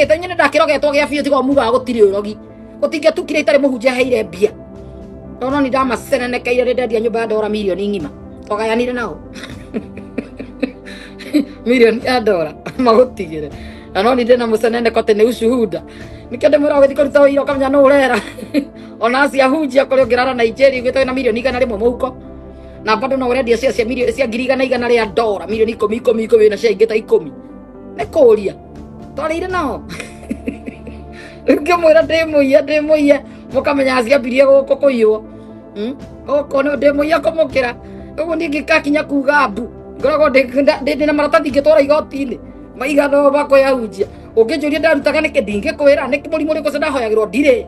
Tanyene ndakirogetwo gia biũ tiga muga gutiri urogi gutinge tukire itari muhunjia heire mbia no ni ndama senenekeire rendia nyumba ya $1 milioni ngima togayanire nao milioni ya $1 magutigire no ni ndina musenene kote ni ushuhuda nikende mura githiko ruta iro kamnya no urera ona acia Ahunjia kuri ngirara Nigeria gwitwe na milioni 100 muhuko na bado no urendia cia milioni cia $100 ria $1 milioni 10 na cia ingita 10 ne kuria twarire nao ngimwira ndimuiya mukamenya ciambirie guku kuiywo goko no ndimuiya kumukira uguo ningikakinya kuga mbu ngoragwo ndina maratathi ngitwara igoti-ini maiga no bako ya Ahunjia unginjuria ndarutaga niki ndingikwira niki murimu uri kucenda hoyagirwo ndire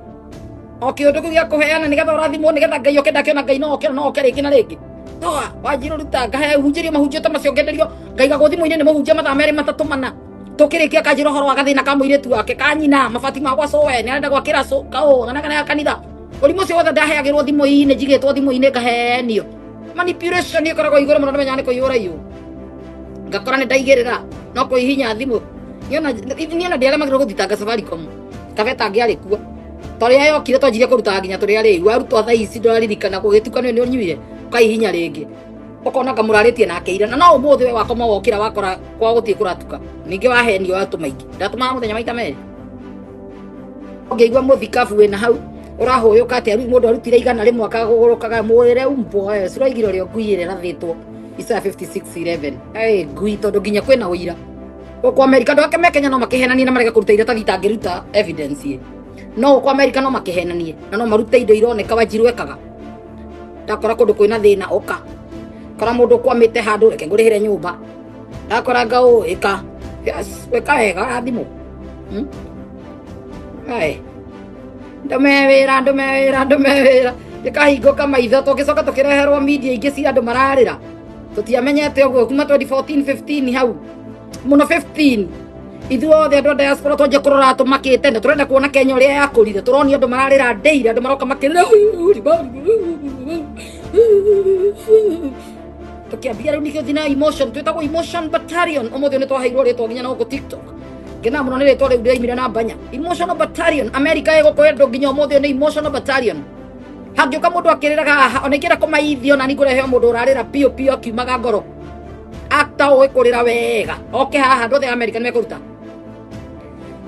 o kiundu gia kuheana nigetha urathimwo nigetha Ngai oke ndakiona Ngai no oke riki na riki toa wanjiru ruta ngahe hunjirie mahunjio ta macio ngenderio ngaiga guthimo-ini ni mahunjia mathaa merĩ matatũ mana tukirikia kanjiro horo wa gathina ka muiritu wake kanyina mabati magwa sowe ni arenda gwakira so kao kana kanitha urimu cio wothe ndaheagirwo thimo-ini njigitwo thimo-ini ngahenio manipulation ikoragwo iguru muno ndamenya ni kuiyura iyo ngakora ni ndaigirira no kuihinya thimu niona ndiaremagirwo guthitanga Safaricom kabeta ngiari kuo toria yokire twanjirie kuruta nginya turia riu arutwo thaa ici ndwaririkana gugitukanio ni unyuire ukaihinya ringi ukona kamuraritie nake ira na no umuthi we wakoma wokira wakora kwa gutie kuratuka ningi wahenio watu maingi ndatuma muthenya maita meri ngeigwa muthikabu wina hau urahuyuka ati riu mundu arutire igana rimwe akagurukaga mwire umpo ciraigiro rio nguire rathitwo isa 5611 ngui tondu nginya kwina uira kwa America ndo akeme Kenya no makihenania na marega kuruta ira tagitangiruta evidence no kwa America no makihenanie na no marute indo ironeka wajirwekaga ndakora kundu kwina thina oka kora mundu kwamite handu reke ngurihire nyumba ndakora ngao ika yes weka wega thimo ai ndumewira ndikahinguka maitho tugicoka tukireherwo media ingi cia andu mararira tutiamenyete uguo kuma 2014 15 hau muno 15 ithuothe andu a diaspora twanje kurora tumakite nda turenda kuona Kenya uria yakurire turonia andu mararira ndeira andu maroka makirira tukiambia riu nikio thina emotion twitagwo emotion battalion umuthi ni twaheirwo ritwa nginya no ku TikTok ngina muno ni ritwa riu ndiraimire na banya emotional battalion America igukwenda nginya umuthi ni emotional battalion hangiuka mundu akiriraga haha ona ikira kumaithio na ningureheo mundu urarira pio akiumaga ngoro akta uikurira wega oke haha ndothe America nimekuruta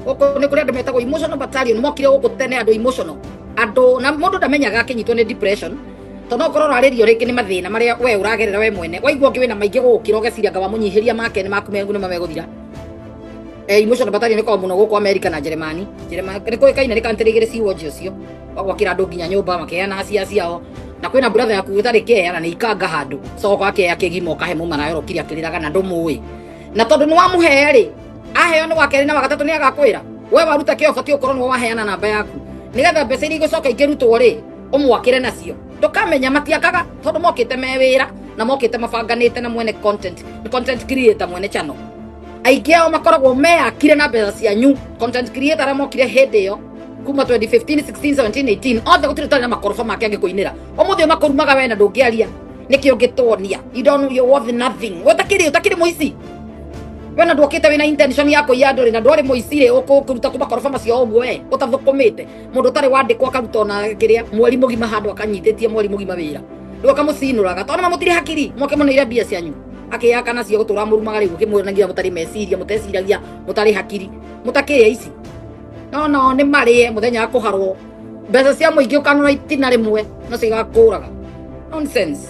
oko ni kuri andu metagwo emotional battalion mokire guku tene andu emotional andu na mundu ndamenyaga akinyitwo ni depression tono korora aririo ringi ni mathina maria we uragerera we mwene waigua ngi wina maingi gukira ugeciria ngaba munyihiria make ni maku mengu ni mameguthira emotional battalion ni kwa muno guku America na Germany ni kuikaine ni country igiri ciwoje ucio gwakira andu nginya nyumba makeana acia ciao na kwina brother yaku gutari keana ni ikanga handu so gwake yake gimo kahe mumana yoro kiria kiriraga na ndumui na tondu ni wamuheri aheo ni gwake na wagatatu ni agakwira we waruta kio bati ukorwo ni waheana namba yaku nigetha mbeca iria igocoka ikirutwo ri umwakire nacio ndukamenya matiakaga tondu mokite mewira na mokite mabanganite na mwene content creator mwene channel aingi ao makoragwo meakire na mbeca cianyu content creator ara mokire hindi iyo kuma 2015 16 17 18 othe gutiri tari na makorofa make angikuinira umuthi makorumaga we na ndungiaria nikio ngitonia you don't you worth nothing utakiri muici wena ndukite wina intention ya kuiya nduri na ndwari muici ri ukuruta kuma makorofa macio ogwo we utathukumite mundu tari wandikwo akaruta na kiria mweri mugima handu akanyithitie mweri mugima wira nduka mucinuraga tondu mamutiri hakiri moke muneire mbia cianyu akiyaka nacio gutura murumaga riu kimwiranagia mutari meciria muteciragia mutari hakiri mutakiria ici no ni marie muthenya kuharwo mbeca cia muingi ukanona itina rimwe no cigakuraga nonsense